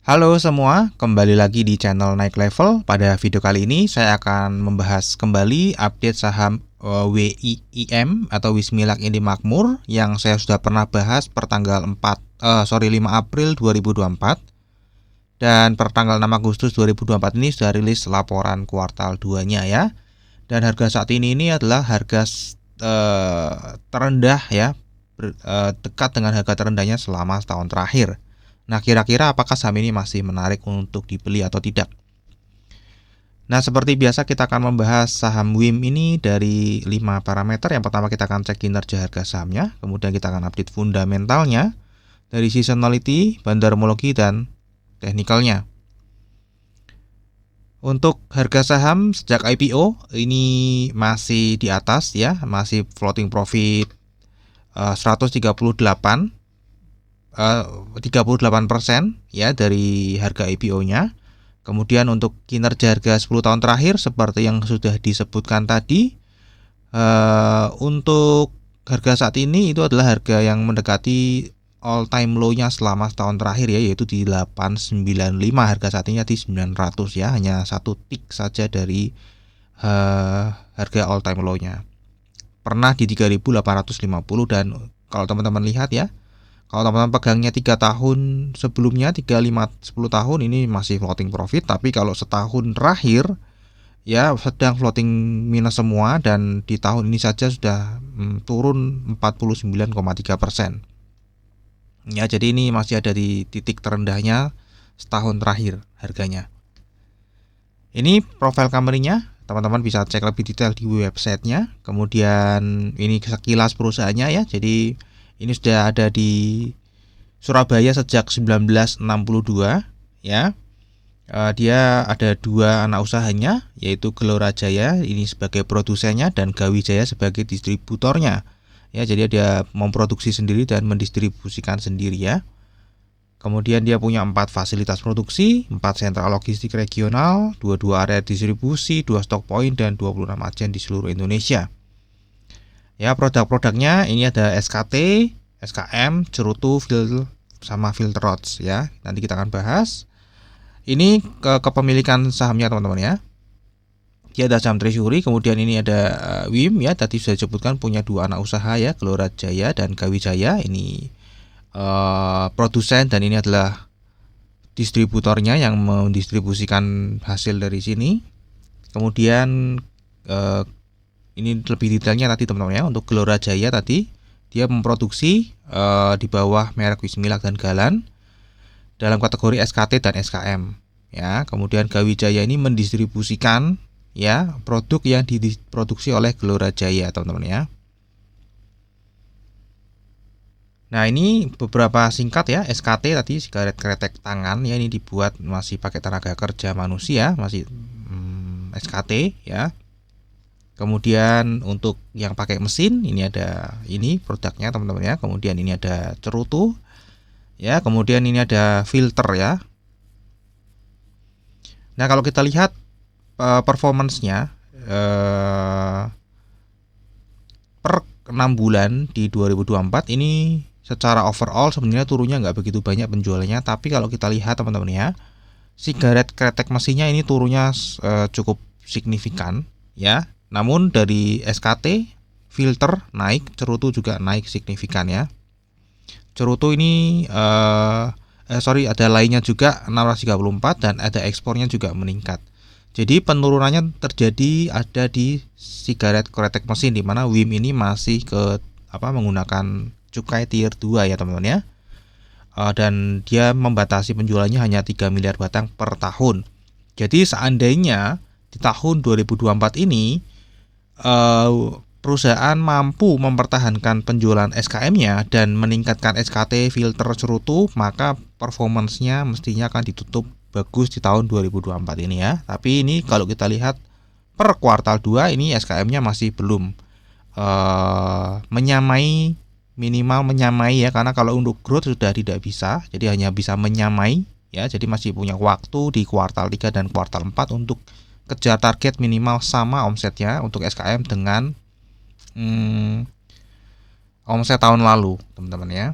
Halo semua, kembali lagi di channel Naik Level. Pada video kali ini saya akan membahas kembali update saham WIIM atau Wismilak Indi Makmur yang saya sudah pernah bahas per tanggal 5 April 2024 dan per tanggal 6 Agustus 2024 ini sudah rilis laporan kuartal 2-nya ya. Dan harga saat ini adalah harga terendah ya, dekat dengan harga terendahnya selama setahun terakhir. Nah, kira-kira apakah saham ini masih menarik untuk dibeli atau tidak? Nah, seperti biasa kita akan membahas saham WIM ini dari 5 parameter. Yang pertama kita akan cek kinerja harga sahamnya, kemudian kita akan update fundamentalnya dari seasonality, bandarmologi, dan teknikalnya. Untuk harga saham sejak IPO ini masih di atas ya, masih floating profit 138 38% ya dari harga IPO-nya. Kemudian untuk kinerja harga 10 tahun terakhir seperti yang sudah disebutkan tadi, untuk harga saat ini itu adalah harga yang mendekati all time low-nya selama setahun terakhir ya, yaitu di 895. Harga saat ini di 900 ya, hanya satu tick saja dari harga all time low-nya. Pernah di 3.850 dan kalau teman-teman lihat ya, kalau teman-teman pegangnya 3 tahun sebelumnya, 3, 5, 10 tahun ini masih floating profit. Tapi kalau setahun terakhir ya sedang floating minus semua, dan di tahun ini saja sudah turun 49,3%. Ya, jadi ini masih ada di titik terendahnya setahun terakhir harganya. Ini profil company-nya, teman-teman bisa cek lebih detail di websitenya. Kemudian ini sekilas perusahaannya ya. Jadi ini sudah ada di Surabaya sejak 1962 ya. Dia ada 2 anak usahanya, yaitu Gelora Jaya ini sebagai produsennya dan Gawijaya sebagai distributornya. Ya, jadi dia memproduksi sendiri dan mendistribusikan sendiri ya. Kemudian dia punya 4 fasilitas produksi, 4 sentra logistik regional, 22 area distribusi, 2 stock point, dan 26 agen di seluruh Indonesia. Ya, produk-produknya ini ada SKT, SKM, cerutu, sama filter rods ya. Nanti kita akan bahas. Ini kepemilikan sahamnya teman-teman ya. Dia ada saham treasury, kemudian ini ada WIM ya, tadi sudah disebutkan punya 2 anak usaha ya, Gelora Jaya dan Gawijaya. Ini produsen dan ini adalah distributornya yang mendistribusikan hasil dari sini. Kemudian ini lebih detailnya tadi teman-teman ya. Untuk Gelora Jaya tadi dia memproduksi di bawah merek Wismilak dan Galan dalam kategori SKT dan SKM ya. Kemudian Gawijaya ini mendistribusikan ya produk yang diproduksi oleh Gelora Jaya teman-teman ya. Nah, ini beberapa singkat ya. SKT tadi sigaret kretek tangan ya, ini dibuat masih pakai tenaga kerja manusia, masih SKT ya. Kemudian untuk yang pakai mesin ini ada ini produknya teman-teman ya. Kemudian ini ada cerutu ya. Kemudian ini ada filter ya. Nah, kalau kita lihat performance-nya per 6 bulan di 2024 ini secara overall sebenarnya turunnya nggak begitu banyak penjualannya. Tapi kalau kita lihat teman-teman ya, sigaret kretek mesinnya ini turunnya cukup signifikan ya. Namun dari SKT, filter naik, cerutu juga naik signifikan ya. Cerutu ini ada lainnya juga 634 dan ada ekspornya juga meningkat. Jadi penurunannya terjadi ada di sigaret kretek mesin, di mana WIM ini masih menggunakan cukai tier 2 ya teman-teman ya. Dan dia membatasi penjualannya hanya 3 miliar batang per tahun. Jadi seandainya di tahun 2024 ini perusahaan mampu mempertahankan penjualan SKM-nya dan meningkatkan SKT, filter, cerutu, maka performance-nya mestinya akan ditutup bagus di tahun 2024 ini ya. Tapi ini kalau kita lihat per kuartal 2 ini SKM-nya masih belum minimal menyamai ya, karena kalau untuk growth sudah tidak bisa, jadi hanya bisa menyamai ya. Jadi masih punya waktu di kuartal 3 dan kuartal 4 untuk kejar target minimal sama omsetnya untuk SKM dengan omset tahun lalu teman-teman ya.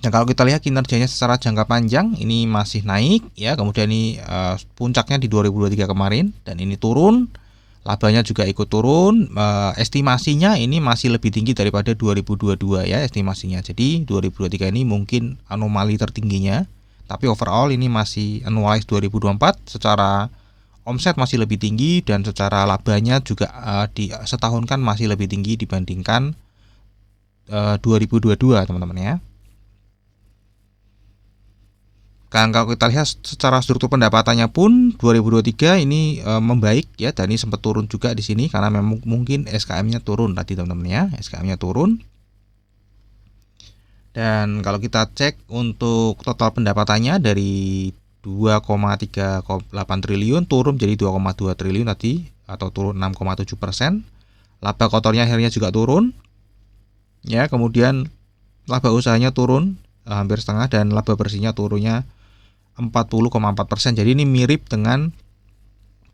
Dan kalau kita lihat kinerjanya secara jangka panjang ini masih naik ya, kemudian ini puncaknya di 2023 kemarin dan ini turun, labanya juga ikut turun, estimasinya ini masih lebih tinggi daripada 2022 ya estimasinya. Jadi 2023 ini mungkin anomali tertingginya, tapi overall ini masih annualized 2024 secara omset masih lebih tinggi dan secara labanya juga di setahun kan masih lebih tinggi dibandingkan 2022 teman-teman ya. Kan kalau kita lihat secara struktur pendapatannya pun 2023 ini membaik ya, dan ini sempat turun juga di sini karena memang mungkin SKM-nya turun tadi teman-teman ya, SKM-nya turun. Dan kalau kita cek untuk total pendapatannya dari 2,38 triliun turun jadi 2,2 triliun tadi atau turun 6,7%. Laba kotornya akhirnya juga turun. Ya, kemudian laba usahanya turun hampir setengah dan laba bersihnya turunnya 40,4%. Jadi ini mirip dengan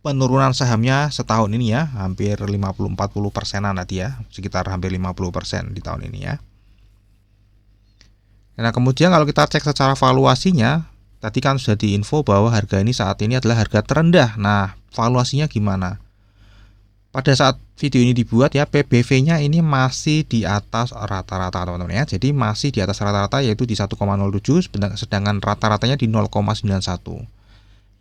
penurunan sahamnya setahun ini ya, hampir 50-40%an tadi ya, sekitar hampir 50% di tahun ini ya. Nah, kemudian kalau kita cek secara valuasinya, tadi kan sudah diinfo bahwa harga ini saat ini adalah harga terendah. Nah, valuasinya gimana? Pada saat video ini dibuat ya, PBV-nya ini masih di atas rata-rata teman-teman ya. Jadi masih di atas rata-rata yaitu di 1,07, sedangkan rata-ratanya di 0,91.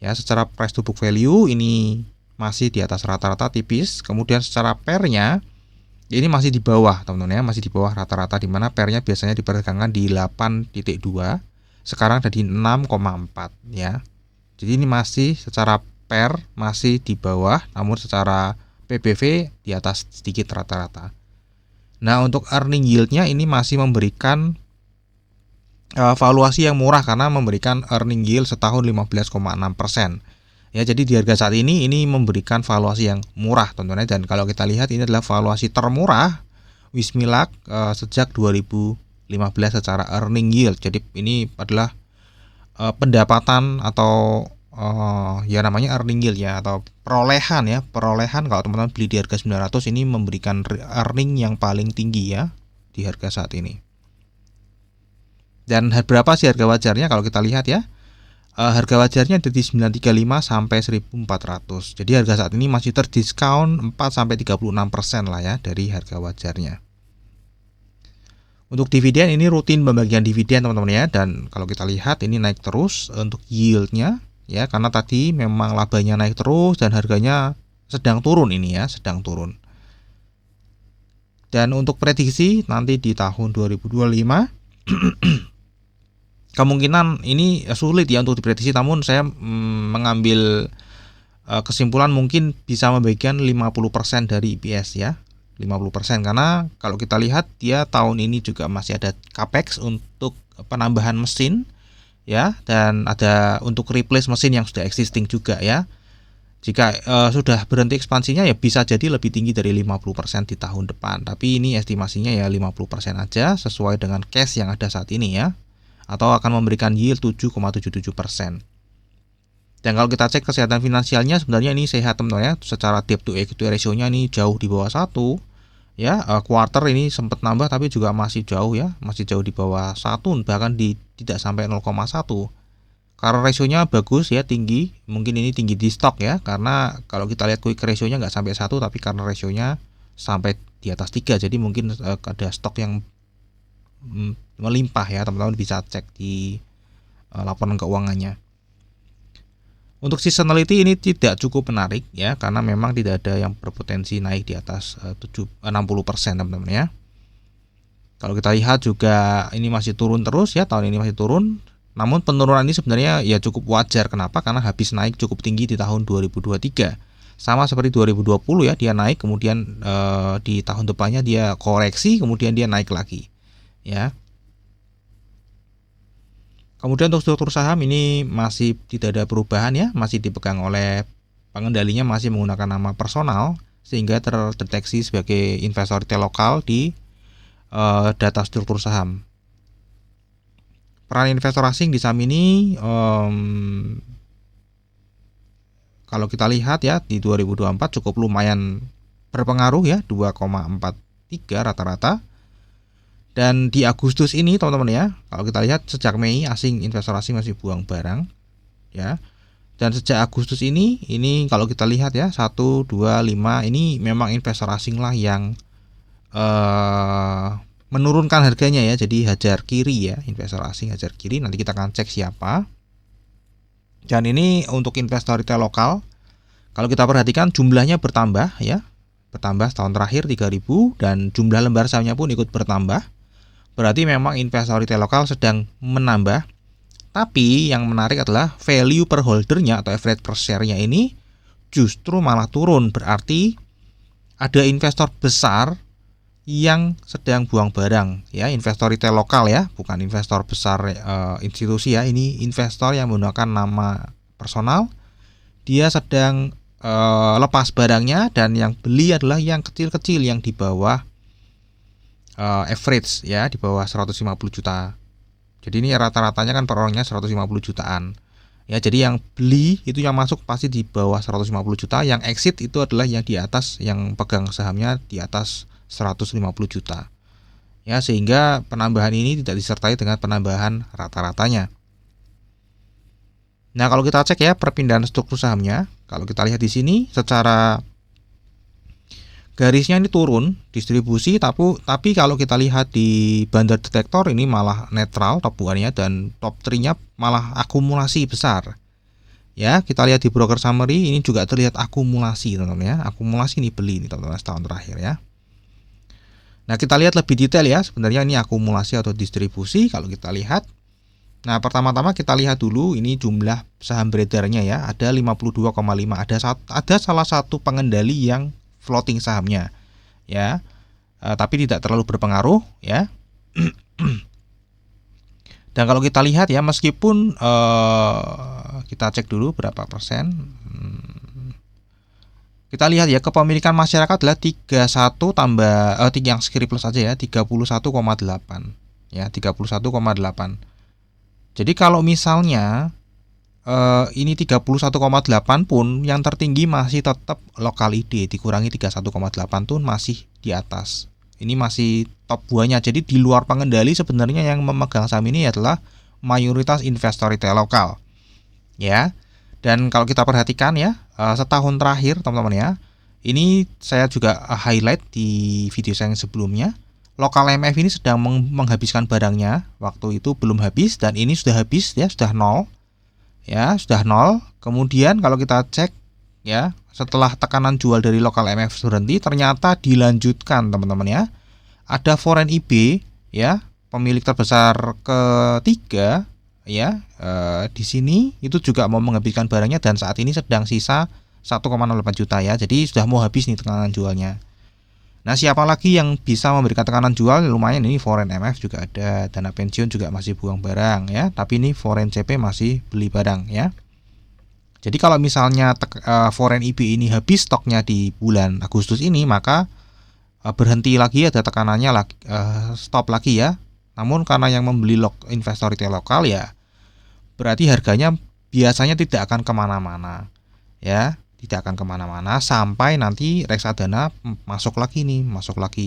Ya, secara price to book value ini masih di atas rata-rata tipis. Kemudian secara pair-nya ini masih di bawah teman-teman ya, masih di bawah rata-rata di mana pair-nya biasanya diperdagangkan di 8,2. Sekarang ada di 6,4 ya. Jadi ini masih secara pair masih di bawah, namun secara PBV di atas sedikit rata-rata. Nah, untuk earning yield-nya ini masih memberikan valuasi yang murah karena memberikan earning yield setahun 15,6%. Ya, jadi di harga saat ini memberikan valuasi yang murah tentunya, dan kalau kita lihat ini adalah valuasi termurah Wismilak sejak 2015 secara earning yield. Jadi ini adalah pendapatan atau ya namanya earning yield ya, atau perolehan kalau teman-teman beli di harga 900 ini memberikan earning yang paling tinggi ya di harga saat ini. Dan berapa sih harga wajarnya kalau kita lihat ya, harga wajarnya ada di 935 sampai 1400. Jadi harga saat ini masih terdiskon 4 sampai 36% lah ya dari harga wajarnya. Untuk dividen ini rutin pembagian dividen teman-teman ya, dan kalau kita lihat ini naik terus untuk yieldnya ya, karena tadi memang labanya naik terus dan harganya sedang turun ini ya, sedang turun. Dan untuk prediksi nanti di tahun 2025 kemungkinan ini sulit ya untuk diprediksi, namun saya mengambil kesimpulan mungkin bisa membagikan 50% dari EPS ya. 50% karena kalau kita lihat dia tahun ini juga masih ada capex untuk penambahan mesin ya, dan ada untuk replace mesin yang sudah existing juga ya. Jika sudah berhenti ekspansinya ya bisa jadi lebih tinggi dari 50% di tahun depan. Tapi ini estimasinya ya 50% aja sesuai dengan cash yang ada saat ini ya. Atau akan memberikan yield 7,77%. Dan kalau kita cek kesehatan finansialnya sebenarnya ini sehat teman-teman ya. Secara debt to equity ratio-nya ini jauh di bawah 1. Ya, quarter ini sempat nambah tapi juga masih jauh ya, masih jauh di bawah 1, bahkan tidak sampai 0,1. Karena rasionya bagus ya, tinggi. Mungkin ini tinggi di stok ya, karena kalau kita lihat quick rasionya nggak sampai 1, tapi karena rasionya sampai di atas 3, jadi mungkin ada stok yang melimpah ya, teman-teman bisa cek di laporan keuangannya. Untuk seasonality ini tidak cukup menarik ya, karena memang tidak ada yang berpotensi naik di atas 60% teman-teman ya. Kalau kita lihat juga ini masih turun terus ya, tahun ini masih turun. Namun penurunan ini sebenarnya ya cukup wajar. Kenapa? Karena habis naik cukup tinggi di tahun 2023. Sama seperti 2020 ya, dia naik kemudian di tahun depannya dia koreksi kemudian dia naik lagi ya. Kemudian untuk struktur saham ini masih tidak ada perubahan ya, masih dipegang oleh pengendalinya masih menggunakan nama personal sehingga terdeteksi sebagai investor retail lokal di data struktur saham. Peran investor asing di saham ini kalau kita lihat ya di 2024 cukup lumayan berpengaruh ya, 2,43 rata-rata. Dan di Agustus ini teman-teman ya, kalau kita lihat sejak Mei investor asing masih buang barang ya. Dan sejak Agustus ini kalau kita lihat ya 1, 2, 5 ini memang investor asing lah yang menurunkan harganya ya. Jadi hajar kiri ya, investor asing hajar kiri. Nanti kita akan cek siapa. Dan ini untuk investor retail lokal. Kalau kita perhatikan jumlahnya bertambah ya. Bertambah tahun terakhir 3.000 dan jumlah lembar sahamnya pun ikut bertambah. Berarti memang investor retail lokal sedang menambah. Tapi yang menarik adalah value per holdernya atau average per share-nya ini justru malah turun. Berarti ada investor besar yang sedang buang barang ya, investor retail lokal ya, bukan investor besar institusi ya. Ini investor yang menggunakan nama personal. Dia sedang lepas barangnya dan yang beli adalah yang kecil-kecil yang di bawah average ya, di bawah 150 juta. Jadi ini rata-ratanya kan per orangnya 150 jutaan. Ya, jadi yang beli itu yang masuk pasti di bawah 150 juta, yang exit itu adalah yang di atas, yang pegang sahamnya di atas 150 juta. Ya, sehingga penambahan ini tidak disertai dengan penambahan rata-ratanya. Nah, kalau kita cek ya perpindahan struktur sahamnya, kalau kita lihat di sini secara garisnya ini turun distribusi, tapi kalau kita lihat di Bandar Detektor ini malah netral top 1-nya dan top 3-nya malah akumulasi besar. Ya, kita lihat di broker summary ini juga terlihat akumulasi teman-teman ya. Akumulasi ini beli nih teman-teman setahun terakhir ya. Nah, kita lihat lebih detail ya, sebenarnya ini akumulasi atau distribusi kalau kita lihat. Nah, pertama-tama kita lihat dulu ini jumlah saham beredarnya ya, ada 52,5. Ada salah satu pengendali yang floating sahamnya ya, tapi tidak terlalu berpengaruh ya. Dan kalau kita lihat ya, meskipun kita cek dulu berapa persen, kita lihat ya kepemilikan masyarakat adalah 31 tambah yang skiri plus aja ya, 31,8 ya, 31,8. Jadi kalau misalnya ini 31,8 pun yang tertinggi masih tetap lokal ID, dikurangi 31,8 tuh masih di atas. Ini masih top 2-nya. Jadi di luar pengendali sebenarnya yang memegang saham ini adalah mayoritas investor retail lokal. Ya. Dan kalau kita perhatikan ya, setahun terakhir teman-teman ya. Ini saya juga highlight di video saya yang sebelumnya. Lokal MF ini sedang menghabiskan barangnya. Waktu itu belum habis dan ini sudah habis ya, sudah nol. Ya, sudah nol. Kemudian kalau kita cek ya, setelah tekanan jual dari lokal MF berhenti, ternyata dilanjutkan teman-teman ya. Ada foreign IB ya, pemilik terbesar ketiga ya, di sini itu juga mau menghabiskan barangnya dan saat ini sedang sisa 1,08 juta ya. Jadi sudah mau habis nih tekanan jualnya. Nah, siapa lagi yang bisa memberikan tekanan jual? Lumayan ini foreign MF juga ada, dana pensiun juga masih buang barang ya, tapi ini foreign CP masih beli barang ya. Jadi kalau misalnya foreign IB ini habis stoknya di bulan Agustus ini, maka berhenti lagi, ada tekanannya lagi, stop lagi ya. Namun karena yang membeli investor retail lokal ya, berarti harganya biasanya tidak akan kemana-mana ya. Tidak akan kemana-mana sampai nanti reksadana masuk lagi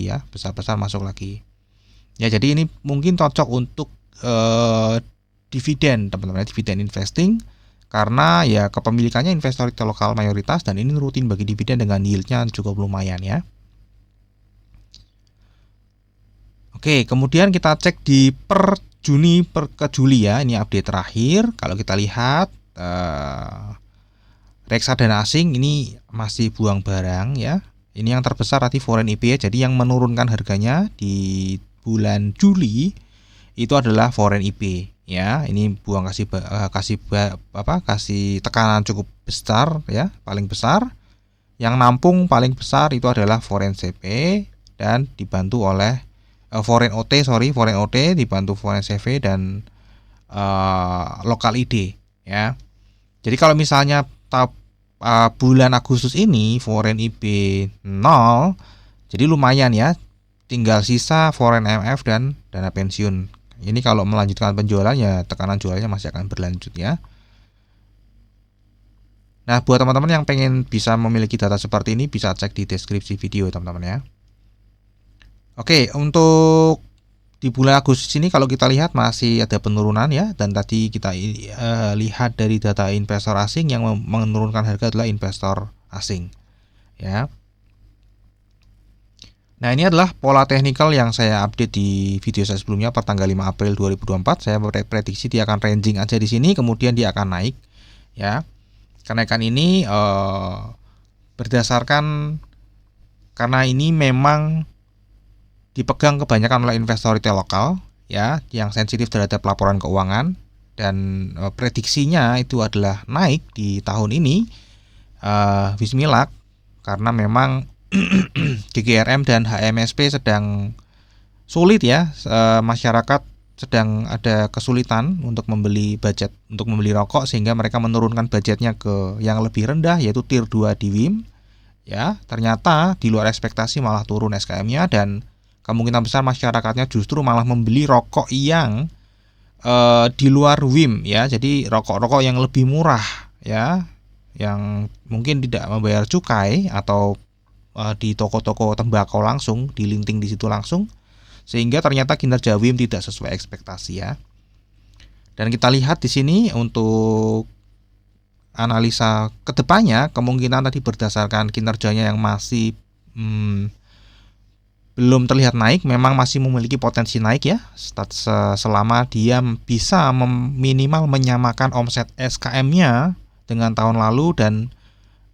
ya, besar-besar masuk lagi ya. Jadi ini mungkin cocok untuk dividen teman-teman, dividen investing, karena ya kepemilikannya investor retail lokal mayoritas dan ini rutin bagi dividen dengan yieldnya cukup lumayan ya. Oke, kemudian kita cek di per Juni ke Juli ya, ini update terakhir. Kalau kita lihat reksadana asing ini masih buang barang ya. Ini yang terbesar tadi foreign IB ya. Jadi yang menurunkan harganya di bulan Juli itu adalah foreign IB ya. Ini buang kasih tekanan cukup besar ya, paling besar. Yang nampung paling besar itu adalah foreign CP dan dibantu oleh foreign OT dibantu foreign CV dan lokal ID ya. Jadi kalau misalnya bulan Agustus ini foreign IB 0, jadi lumayan ya, tinggal sisa foreign MF dan dana pensiun. Ini kalau melanjutkan penjualan ya tekanan jualnya masih akan berlanjut ya. Nah, buat teman-teman yang pengen bisa memiliki data seperti ini bisa cek di deskripsi video teman-teman ya. Oke, untuk Di bulan Agustus ini kalau kita lihat masih ada penurunan ya, dan tadi kita lihat dari data investor asing yang menurunkan harga adalah investor asing ya. Nah, ini adalah pola teknikal yang saya update di video saya sebelumnya per tanggal 5 April 2024. Saya prediksi dia akan ranging aja di sini, kemudian dia akan naik ya. Kenaikan ini berdasarkan karena ini memang dipegang kebanyakan oleh investor retail lokal ya, yang sensitif terhadap laporan keuangan, dan prediksinya itu adalah naik di tahun ini. Bismillah, karena memang GGRM dan HMSP sedang sulit ya, masyarakat sedang ada kesulitan untuk membeli budget untuk membeli rokok, sehingga mereka menurunkan budgetnya ke yang lebih rendah yaitu tier 2 di WIM ya. Ternyata di luar ekspektasi malah turun SKM-nya, dan kemungkinan besar masyarakatnya justru malah membeli rokok yang di luar WIM ya. Jadi rokok-rokok yang lebih murah ya, yang mungkin tidak membayar cukai atau di toko-toko tembakau langsung, dilinting di situ langsung, sehingga ternyata kinerja WIM tidak sesuai ekspektasi ya. Dan kita lihat di sini untuk analisa kedepannya, kemungkinan tadi berdasarkan kinerjanya yang masih belum terlihat naik, memang masih memiliki potensi naik ya, selama dia bisa minimal menyamakan omset SKM-nya dengan tahun lalu dan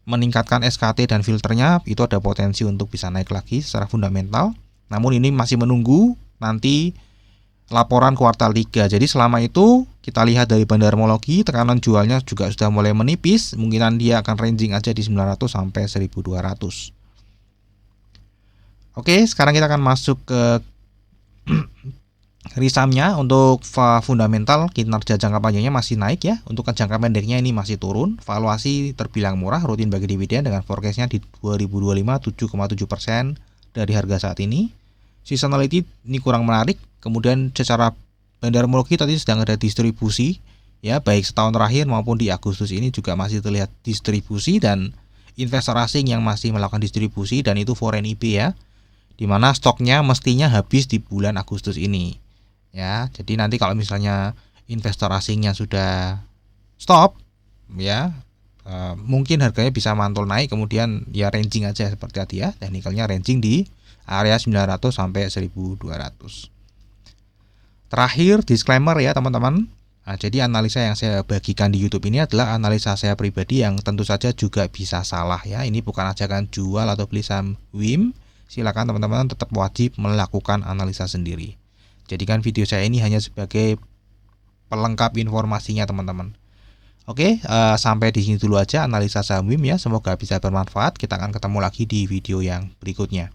meningkatkan SKT dan filternya, itu ada potensi untuk bisa naik lagi secara fundamental. Namun ini masih menunggu nanti laporan kuartal 3. Jadi selama itu kita lihat dari bandarmologi, tekanan jualnya juga sudah mulai menipis, kemungkinan dia akan ranging aja di 900 sampai 1200. Oke, sekarang kita akan masuk ke risamnya. Untuk fundamental, kinerja jangka panjangnya masih naik ya. Untuk jangka pendeknya ini masih turun. Valuasi terbilang murah, rutin bagi dividen dengan forecastnya di 2025 7,7% dari harga saat ini. Seasonality ini kurang menarik. Kemudian secara bandarmologi tadi sedang ada distribusi ya, baik setahun terakhir maupun di Agustus ini juga masih terlihat distribusi dan investor asing yang masih melakukan distribusi, dan itu foreign IB ya, dimana stoknya mestinya habis di bulan Agustus ini ya. Jadi nanti kalau misalnya investor asingnya sudah stop ya, mungkin harganya bisa mantul naik, kemudian ya ranging aja seperti tadi ya, teknikalnya ranging di area 900 sampai 1200. Terakhir disclaimer ya teman-teman. Nah, jadi analisa yang saya bagikan di YouTube ini adalah analisa saya pribadi yang tentu saja juga bisa salah ya. Ini bukan ajakan jual atau beli saham WIM. Silakan teman-teman tetap wajib melakukan analisa sendiri. Jadikan video saya ini hanya sebagai pelengkap informasinya teman-teman. Oke, sampai di sini dulu aja analisa saham WIM ya. Semoga bisa bermanfaat. Kita akan ketemu lagi di video yang berikutnya.